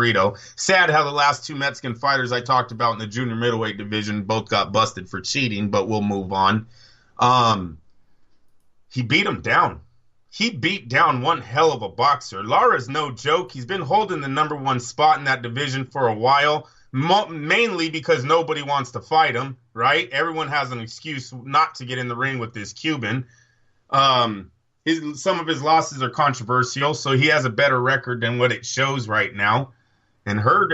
Frito. Sad how the last two Mexican fighters I talked about in the junior middleweight division both got busted for cheating, but we'll move on. He beat him down. He beat down one hell of a boxer. Lara's no joke. He's been holding the number one spot in that division for a while, mainly because nobody wants to fight him, right? Everyone has an excuse not to get in the ring with this Cuban. Some of his losses are controversial, so he has a better record than what it shows right now. And Hurd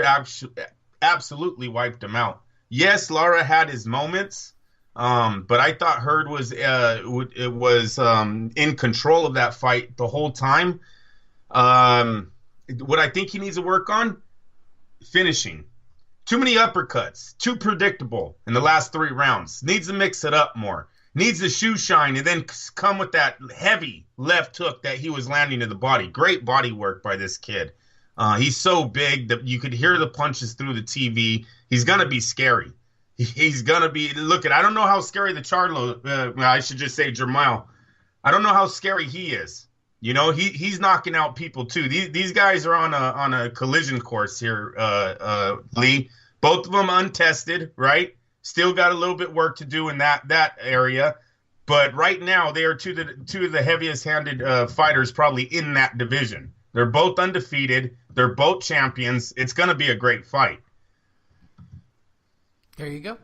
absolutely wiped him out. Yes, Lara had his moments. But I thought Hurd was in control of that fight the whole time. What I think he needs to work on, finishing. Too many uppercuts, too predictable in the last 3 rounds. Needs to mix it up more. Needs the shoe shine and then come with that heavy left hook that he was landing to the body. Great body work by this kid. He's so big that you could hear the punches through the TV. He's going to be scary. He's going to be, I don't know how scary the Charlo, I should just say Jermell. I don't know how scary he is. You know, he's knocking out people too. These guys are on a collision course here, Lee. Both of them untested, right? Still got a little bit work to do in that area. But right now, they are two of the heaviest-handed fighters probably in that division. They're both undefeated. They're both champions. It's going to be a great fight. There you go.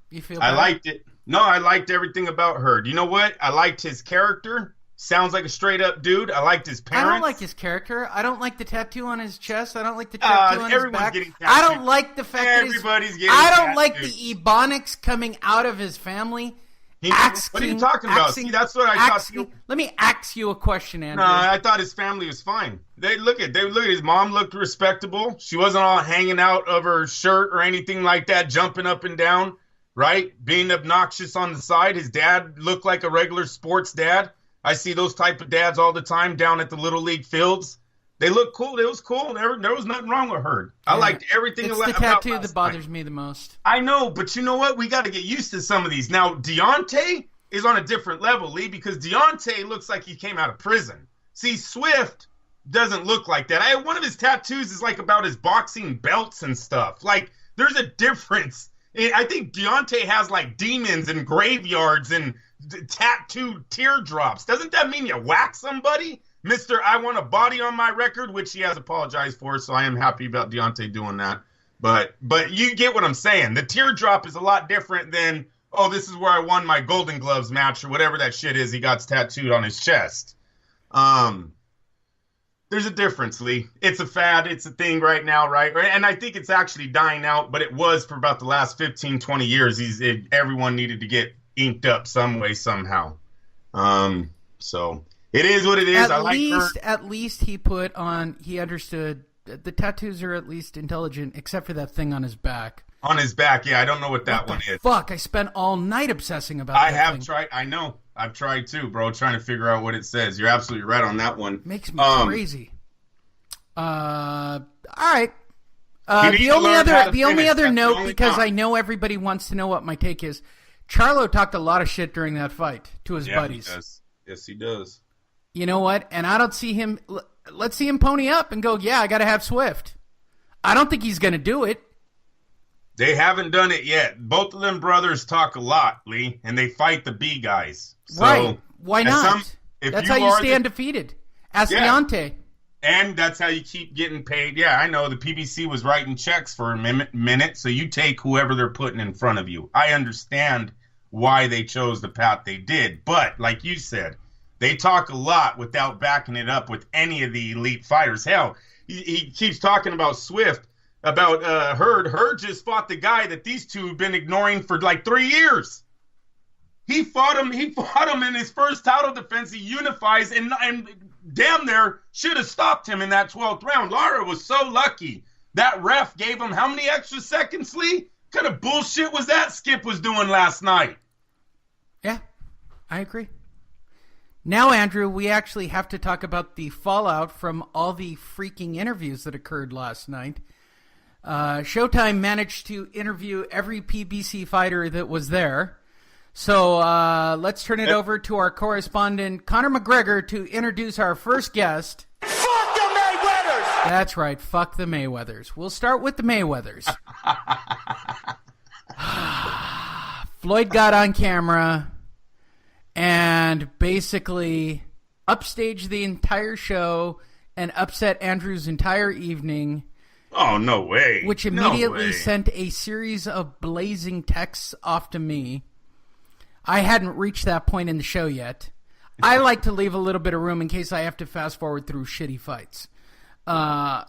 You feel better? I liked it. No, I liked everything about Hurd. You know what? I liked his character. Sounds like a straight-up dude. I liked his parents. I don't like his character. I don't like the tattoo on his chest. I don't like the tattoo on his back. I don't like the fact that everybody's getting I don't like the ebonics coming out of his family. What are you talking about? See, that's what I thought. Let me ask you a question, Andrew. No, I thought his family was fine. Look at his mom looked respectable. She wasn't all hanging out of her shirt or anything like that, jumping up and down, right? Being obnoxious on the side. His dad looked like a regular sports dad. I see those type of dads all the time down at the Little League fields. They look cool. It was cool. There was nothing wrong with Hurd. I liked everything about It's the tattoo that bothers me the most. I know, but you know what? We got to get used to some of these. Now, Deontay is on a different level, Lee, because Deontay looks like he came out of prison. See, Swift doesn't look like that. One of his tattoos is like about his boxing belts and stuff. Like, there's a difference. I think Deontay has like demons and graveyards and tattooed teardrops. Doesn't that mean you whack somebody? Mr. I want a body on my record, which he has apologized for, so I am happy about Deontay doing that. But you get what I'm saying. The teardrop is a lot different than, oh, this is where I won my Golden Gloves match or whatever that shit is he got tattooed on his chest. There's a difference, Lee. It's a fad. It's a thing right now, right? And I think it's actually dying out, but it was for about the last 15, 20 years. Everyone needed to get inked up some way, somehow. So... It is what it is. At least he understood the tattoos are at least intelligent, except for that thing on his back. On his back, yeah. I don't know what that one is. Fuck, I spent all night obsessing about that thing. Tried. I know. I've tried too, bro, trying to figure out what it says. You're absolutely right on that one. Makes me crazy. All right. The only other note, because I know everybody wants to know what my take is, Charlo talked a lot of shit during that fight to his buddies. He does. Yes, he does. You know what? And I don't see him. Let's see him pony up and go, yeah, I got to have Swift. I don't think he's going to do it. They haven't done it yet. Both of them brothers talk a lot, Lee, and they fight the B guys. So, right. Why not? That's how you stay undefeated. Ask Deontay. And that's how you keep getting paid. Yeah, I know the PBC was writing checks for a minute, so you take whoever they're putting in front of you. I understand why they chose the path they did. But, like you said, they talk a lot without backing it up with any of the elite fighters. Hell, he keeps talking about Swift, about Hurd. Hurd just fought the guy that these two have been ignoring for like 3 years. He fought him in his first title defense. He unifies and damn near should have stopped him in that 12th round. Lara was so lucky. That ref gave him how many extra seconds, Lee? What kind of bullshit was that Skip was doing last night? Yeah, I agree. Now, Andrew, we actually have to talk about the fallout from all the freaking interviews that occurred last night. Showtime managed to interview every PBC fighter that was there. So let's turn it over to our correspondent, Conor McGregor, to introduce our first guest. Fuck the Mayweathers! That's right. Fuck the Mayweathers. We'll start with the Mayweathers. Floyd got on camera and basically upstaged the entire show and upset Andrew's entire evening. Oh, no way. Which immediately sent a series of blazing texts off to me. I hadn't reached that point in the show yet. I like to leave a little bit of room in case I have to fast forward through shitty fights. All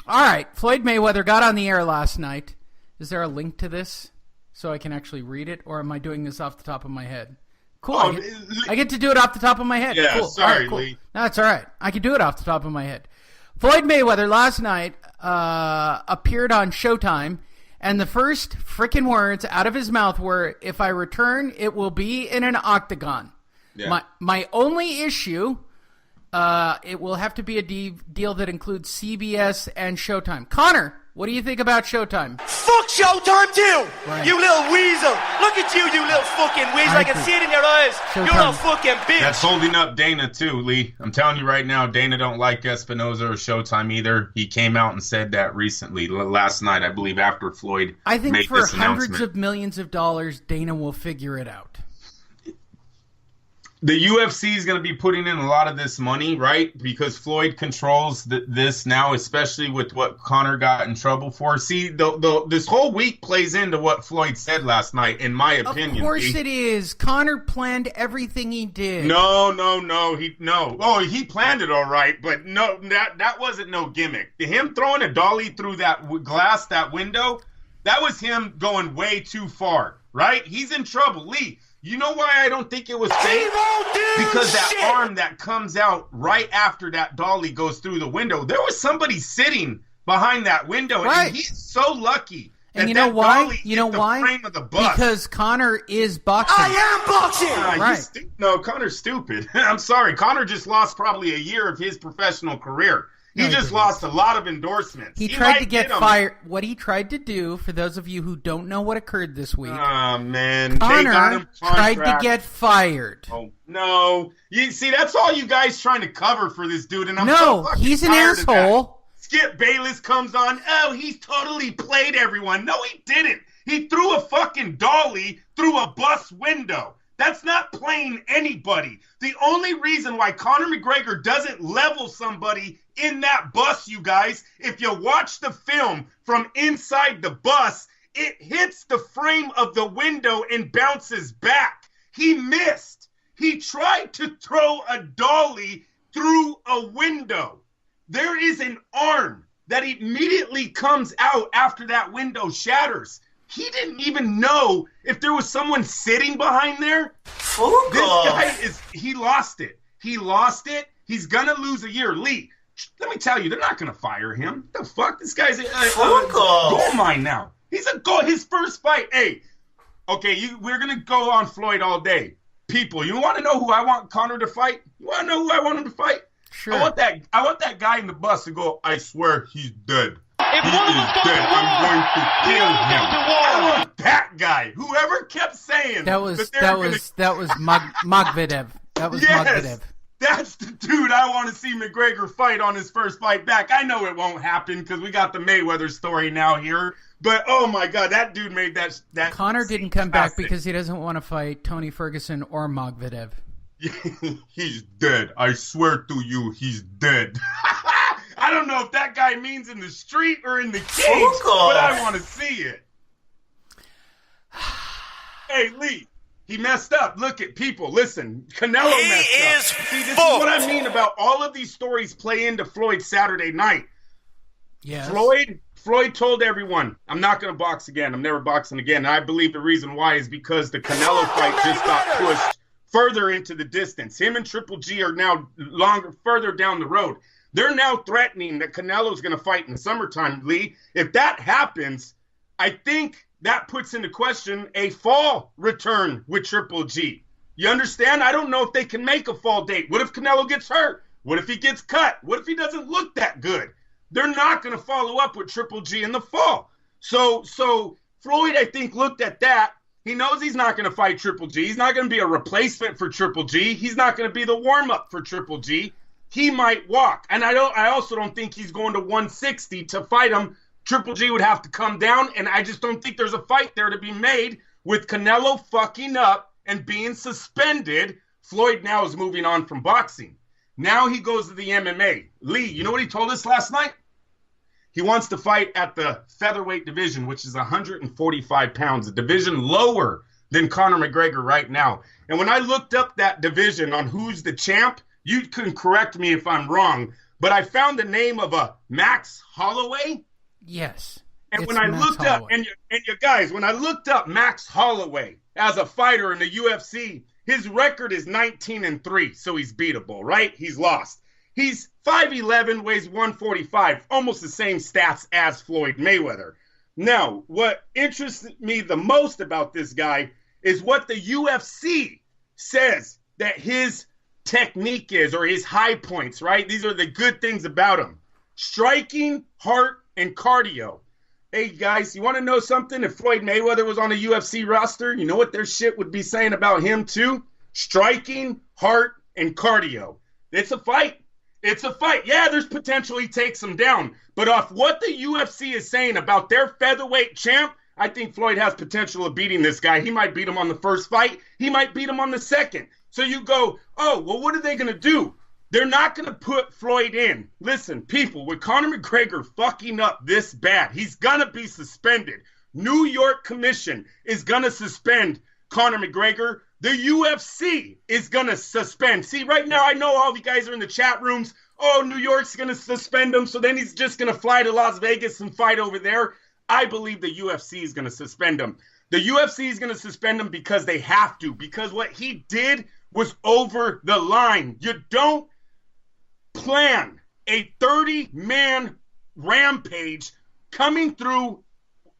right, Floyd Mayweather got on the air last night. Is there a link to this so I can actually read it, or am I doing this off the top of my head? Cool. I get to do it off the top of my head. Yeah, cool. Sorry, right, cool. Lee. No, that's all right. I can do it off the top of my head. Floyd Mayweather last night appeared on Showtime, and the first freaking words out of his mouth were, "If I return, it will be in an octagon." Yeah. My only issue, it will have to be a deal that includes CBS and Showtime. Conor, what do you think about Showtime? Fuck Showtime too! Right. You little weasel! Look at you, you little fucking weasel! I can see it in your eyes! Showtime. You're a fucking bitch! That's holding up Dana too, Lee. I'm telling you right now, Dana don't like Espinoza or Showtime either. He came out and said that recently, last night, I believe, after Floyd I think made for this hundreds of millions of dollars, Dana will figure it out. The UFC is going to be putting in a lot of this money, right? Because Floyd controls this now, especially with what Conor got in trouble for. See, this whole week plays into what Floyd said last night, in my opinion. Of course it is. Conor planned everything he did. No. He planned it all right, but no, that wasn't no gimmick. Him throwing a dolly through that glass, that window, that was him going way too far, right? He's in trouble. Lee, you know why I don't think it was fake? Because that arm that comes out right after that dolly goes through the window, there was somebody sitting behind that window, right. And he's so lucky. And you know why? You know why? Frame of the bus. Because Conor is boxing. I am boxing! Right. No, Conor's stupid. I'm sorry. Conor just lost probably a year of his professional career. He just lost a lot of endorsements. He tried to get fired. What he tried to do, for those of you who don't know what occurred this week, oh man, Conor tried to get fired. Oh no! You see, that's all you guys trying to cover for this dude, and I'm no, he's an asshole. Skip Bayless comes on. Oh, he's totally played everyone. No, he didn't. He threw a fucking dolly through a bus window. That's not playing anybody. The only reason why Conor McGregor doesn't level somebody in that bus, you guys, if you watch the film from inside the bus, it hits the frame of the window and bounces back. He missed. He tried to throw a dolly through a window. There is an arm that immediately comes out after that window shatters. He didn't even know if there was someone sitting behind there. This guy he lost it. He lost it. He's going to lose a year. Lee, let me tell you, they're not going to fire him. The fuck? This guy's a gold mine now. He's a gold. His first fight. Hey, okay, we're going to go on Floyd all day. People, you want to know who I want Conor to fight? You want to know who I want him to fight? Sure. I want that guy in the bus to go, I swear he's dead. He is dead. I'm going to kill him. I want that guy. Whoever kept saying that was Magvedev. That was Magvedev. That's the dude I want to see McGregor fight on his first fight back. I know it won't happen because we got the Mayweather story now here. But, oh, my God, that dude made that Conor didn't come back because he doesn't want to fight Tony Ferguson or Magvedev. He's dead. I swear to you, he's dead. I don't know if that guy means in the street or in the cage, but I want to see it. Hey, Lee, he messed up. Look at people. Listen, Canelo messed up. See, this is what I mean about all of these stories play into Floyd Saturday night. Yes. Floyd told everyone, I'm not going to box again. I'm never boxing again. And I believe the reason why is because the Canelo fight just got pushed further into the distance. Him and Triple G are now further down the road. They're now threatening that Canelo's going to fight in the summertime, Lee. If that happens, I think that puts into question a fall return with Triple G. You understand? I don't know if they can make a fall date. What if Canelo gets hurt? What if he gets cut? What if he doesn't look that good? They're not going to follow up with Triple G in the fall. So Floyd, I think, looked at that. He knows he's not going to fight Triple G. He's not going to be a replacement for Triple G. He's not going to be the warm-up for Triple G. he might walk. And I also don't think he's going to 160 to fight him. Triple G would have to come down, and I just don't think there's a fight there to be made with Canelo fucking up and being suspended. Floyd now is moving on from boxing. Now he goes to the MMA. Lee, you know what he told us last night? He wants to fight at the featherweight division, which is 145 pounds, a division lower than Conor McGregor right now. And when I looked up that division on who's the champ, you can correct me if I'm wrong, but I found the name of a Max Holloway. Yes. And when I looked up, and you guys, when I looked up Max Holloway as a fighter in the UFC, his record is 19-3, so he's beatable, right? He's lost. He's 5'11", weighs 145, almost the same stats as Floyd Mayweather. Now, what interests me the most about this guy is what the UFC says that his technique is, or his high points, right? These are the good things about him. Striking, heart, and cardio. Hey, guys, you want to know something? If Floyd Mayweather was on a UFC roster, you know what their shit would be saying about him, too? Striking, heart, and cardio. It's a fight. It's a fight. Yeah, there's potential he takes him down. But off what the UFC is saying about their featherweight champ, I think Floyd has potential of beating this guy. He might beat him on the first fight. He might beat him on the second. So you go, oh, well, what are they going to do? They're not going to put Floyd in. Listen, people, with Conor McGregor fucking up this bad, he's going to be suspended. New York Commission is going to suspend Conor McGregor. The UFC is going to suspend. See, right now, I know all you guys are in the chat rooms. Oh, New York's going to suspend him, so then he's just going to fly to Las Vegas and fight over there. I believe the UFC is going to suspend him. The UFC is going to suspend him because they have to, because what he did was over the line. You don't plan a 30-man rampage coming through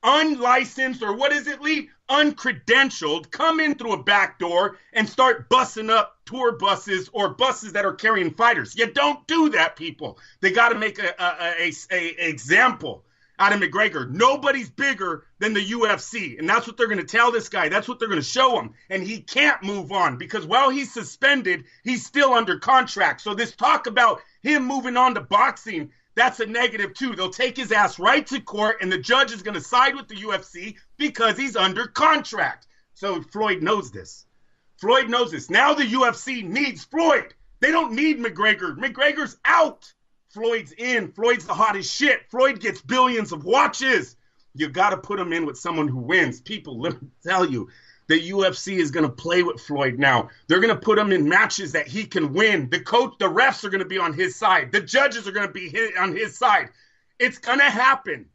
unlicensed, or what is it, Lee? Uncredentialed, come in through a back door and start bussing up tour buses or buses that are carrying fighters. You don't do that, people. They got to make a example out of McGregor. Nobody's bigger than the UFC, and that's what they're going to tell this guy. That's what they're going to show him, and he can't move on because while he's suspended, he's still under contract. So this talk about him moving on to boxing, that's a negative too. They'll take his ass right to court, and the judge is going to side with the UFC because he's under contract. So Floyd knows this. Floyd knows this. Now the UFC needs Floyd. They don't need McGregor. McGregor's out. Floyd's in. Floyd's the hottest shit. Floyd gets billions of watches. You got to put him in with someone who wins. People, let me tell you, the UFC is going to play with Floyd now. They're going to put him in matches that he can win. The coach, the refs are going to be on his side. The judges are going to be on his side. It's going to happen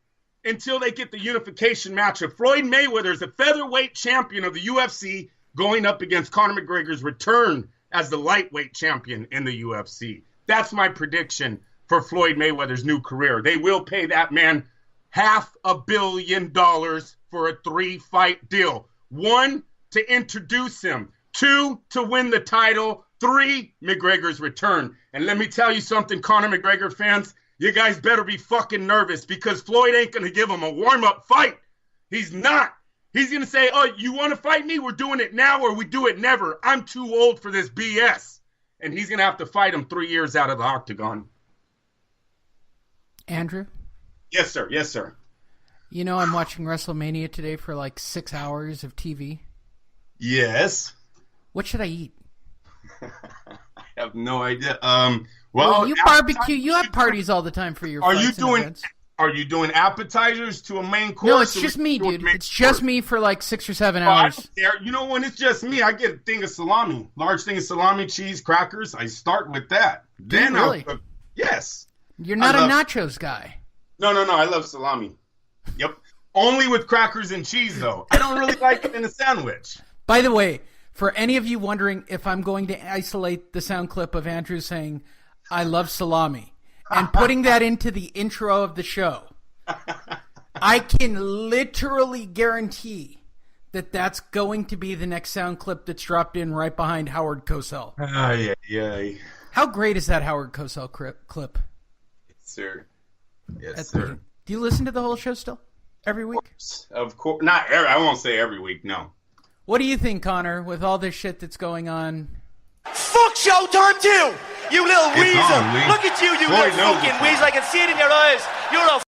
until they get the unification match of Floyd Mayweather as the featherweight champion of the UFC going up against Conor McGregor's return as the lightweight champion in the UFC. That's my prediction for Floyd Mayweather's new career. They will pay that man $500 million for a 3-fight deal. 1, to introduce him. 2, to win the title. 3, McGregor's return. And let me tell you something, Conor McGregor fans, you guys better be fucking nervous because Floyd ain't going to give him a warm-up fight. He's not. He's going to say, oh, you want to fight me? We're doing it now or we do it never. I'm too old for this BS. And he's going to have to fight him 3 years out of the octagon. Andrew? Yes, sir. Yes, sir. You know I'm watching WrestleMania today for like 6 hours of TV. Yes. What should I eat? I have no idea. Well, you barbecue. You have parties all the time for your. Are you doing appetizers to a main course? No, it's just me, dude. It's just me for like 6 or 7 hours. You know, when it's just me, I get a thing of salami, large thing of salami, cheese, crackers. I start with that. Then really? I'll cook. Yes. You're not a nachos guy. No. I love salami. Yep. Only with crackers and cheese, though. I don't really like it in a sandwich. By the way, for any of you wondering if I'm going to isolate the sound clip of Andrew saying, I love salami, and putting that into the intro of the show, I can literally guarantee that that's going to be the next sound clip that's dropped in right behind Howard Cosell. Yeah. How great is that Howard Cosell clip? Yes, sir. Yes, that's sir. brilliant. Do you listen to the whole show still? Every week? Of course. Not every, I won't say every week, no. What do you think, Conor, with all this shit that's going on? Fuck Showtime too! You little It's weasel. on, Lee. Look at you Floyd little knows fucking it's weasel. I can see it in your eyes. You're a